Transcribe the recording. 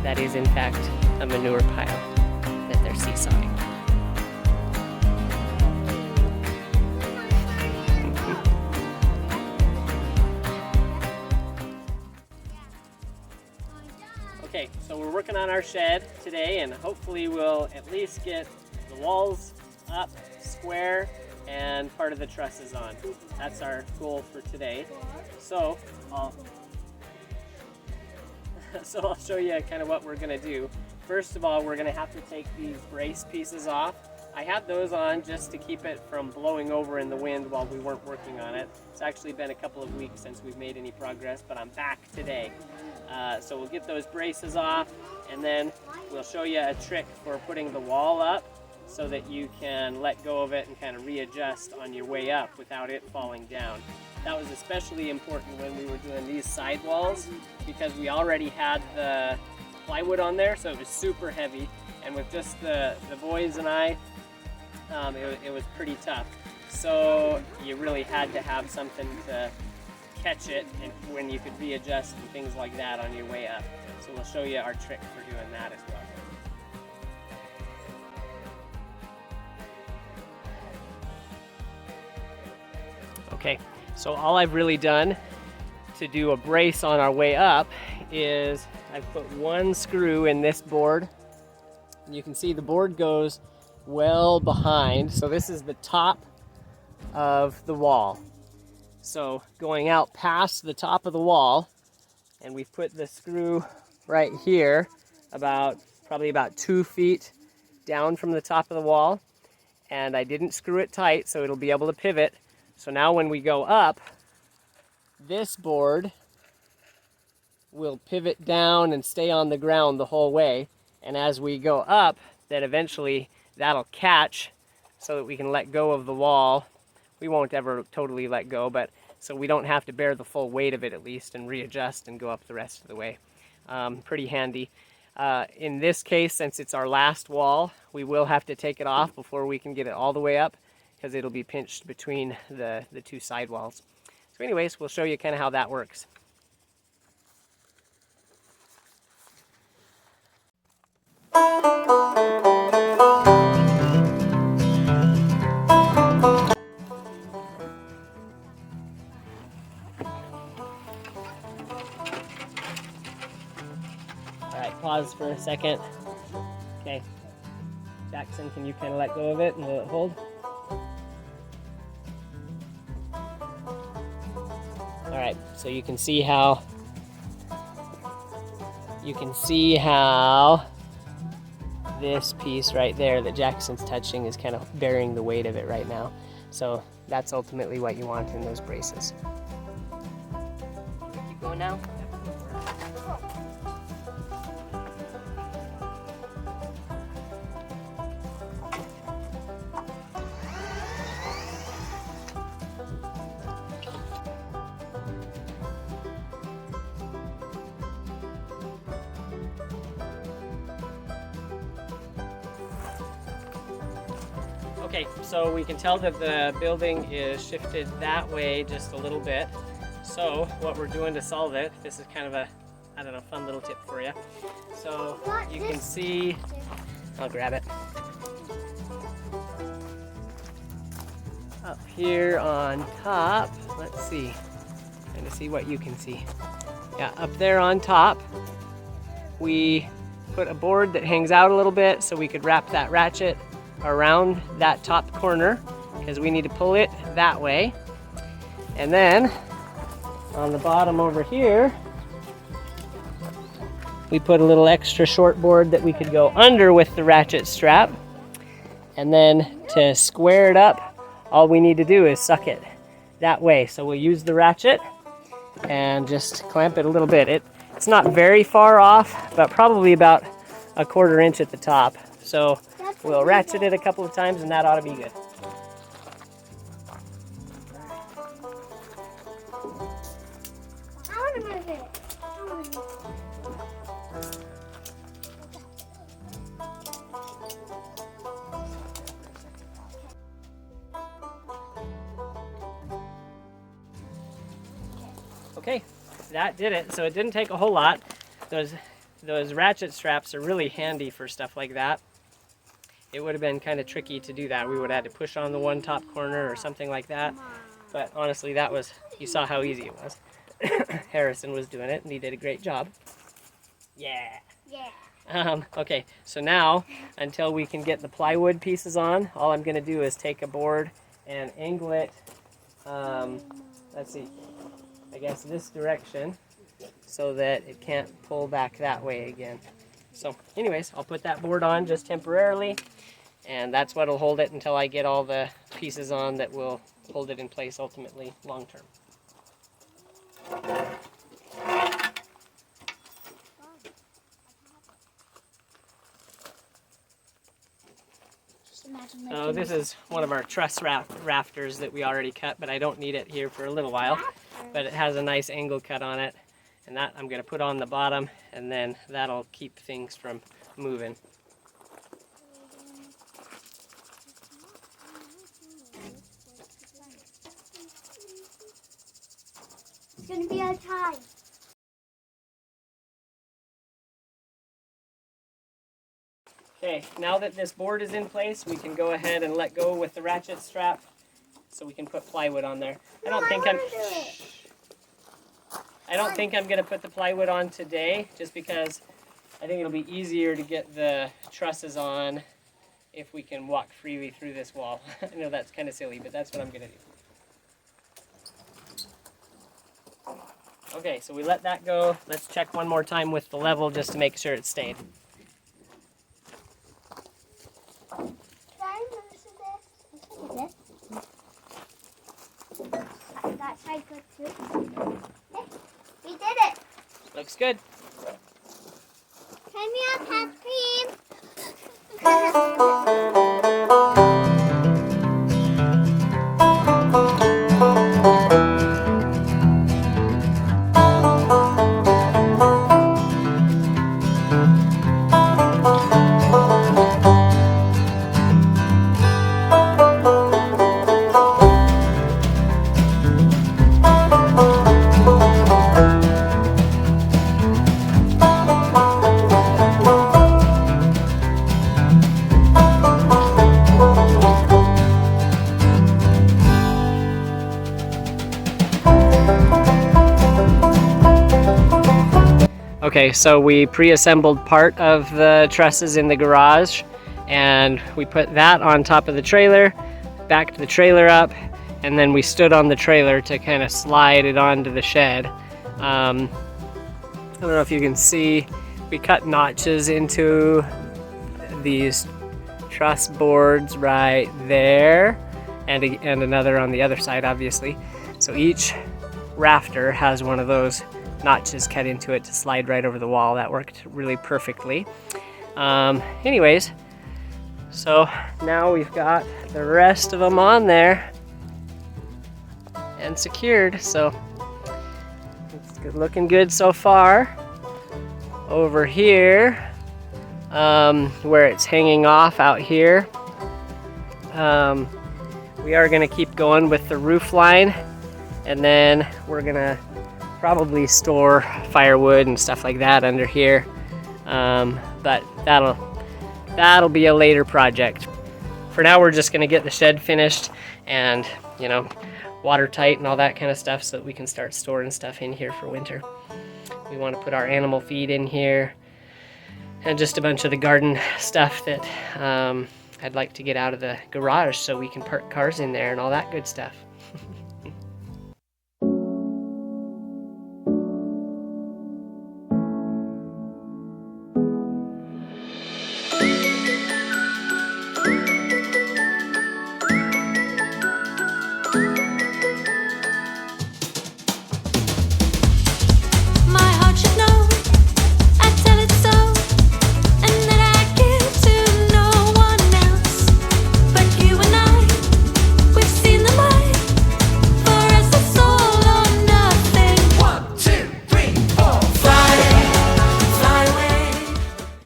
that is in fact a manure pile that they're seesawing. Okay, so we're working on our shed today, and hopefully we'll at least get the walls up square and part of the trusses on. That's our goal for today. So I'll show you kind of what we're gonna do. First of all, we're gonna have to take these brace pieces off. I had those on just to keep it from blowing over in the wind while we weren't working on it. It's actually been a couple of weeks since we've made any progress, but I'm back today. So we'll get those braces off, and then we'll show you a trick for putting the wall up so that you can let go of it and kind of readjust on your way up without it falling down. That was especially important when we were doing these side walls because we already had the plywood on there, so it was super heavy, and with just the boys and I, it was pretty tough. So you really had to have something to catch it and when you could readjust and things like that on your way up. So we'll show you our trick for doing that as well. Okay, so all I've really done to do a brace on our way up is I've put one screw in this board. And you can see the board goes well behind. So this is the top of the wall. So going out past the top of the wall, and we've put the screw right here probably about 2 feet down from the top of the wall. And I didn't screw it tight, so it'll be able to pivot. So now when we go up, this board will pivot down and stay on the ground the whole way. And as we go up, then eventually that'll catch so that we can let go of the wall. We won't ever totally let go, but so we don't have to bear the full weight of it at least and readjust and go up the rest of the way. Pretty handy. In this case, since it's our last wall, we will have to take it off before we can get it all the way up because it'll be pinched between the two side walls. So anyways, we'll show you kind of how that works. Alright, pause for a second. Okay. Jackson, can you kind of let go of it and will it hold? Alright, so you can see how this piece right there that Jackson's touching is kind of bearing the weight of it right now. So that's ultimately what you want in those braces. Keep going now. Okay, so we can tell that the building is shifted that way just a little bit. So what we're doing to solve it, this is kind of a, I don't know, fun little tip for you. So you can see, I'll grab it. Up here on top, let's see, trying to see what you can see. Yeah, up there on top, we put a board that hangs out a little bit so we could wrap that ratchet around that top corner because we need to pull it that way. And then on the bottom over here, we put a little extra short board that we could go under with the ratchet strap. And then to square it up, all we need to do is suck it that way. So we'll use the ratchet and just clamp it a little bit. It's not very far off, but probably about a 1/4 inch at the top. So we'll ratchet it a couple of times and that ought to be good. I want to move it. Okay, that did it. So it didn't take a whole lot. Those those ratchet straps are really handy for stuff like that. It would have been kind of tricky to do that. We would have had to push on the one top corner or something like that. But honestly, that was, you saw how easy it was. Harrison was doing it and he did a great job. Yeah. Yeah. Okay, so now, until we can get the plywood pieces on, all I'm going to do is take a board and angle it, let's see, I guess this direction, so that it can't pull back that way again. So anyways, I'll put that board on just temporarily, and that's what will hold it until I get all the pieces on that will hold it in place ultimately long term. Oh, this is one of our truss rafters that we already cut, but I don't need it here for a little while. But it has a nice angle cut on it, and that I'm going to put on the bottom, and then that'll keep things from moving. It's gonna be our time. Okay, now that this board is in place, we can go ahead and let go with the ratchet strap so we can put plywood on there. I don't think I'm going to put the plywood on today, just because I think it'll be easier to get the trusses on if we can walk freely through this wall. I know that's kind of silly, but that's what I'm going to do. Okay, so we let that go. Let's check one more time with the level just to make sure it stayed. That side good too. Okay, we did it. Looks good. Turn me up, ice cream. Okay, so we pre-assembled part of the trusses in the garage, and we put that on top of the trailer, backed the trailer up, and then we stood on the trailer to kind of slide it onto the shed. I don't know if you can see, we cut notches into these truss boards right there, and another on the other side, obviously. So each rafter has one of those notches cut into it to slide right over the wall. That worked really perfectly. Anyways, so now we've got the rest of them on there and secured, so it's looking good so far. Over here, where it's hanging off out here, we are going to keep going with the roof line, and then we're going to probably store firewood and stuff like that under here, but that'll be a later project. For now, we're just going to get the shed finished and, you know, watertight and all that kind of stuff so that we can start storing stuff in here for winter. We want to put our animal feed in here and just a bunch of the garden stuff that I'd like to get out of the garage so we can park cars in there and all that good stuff.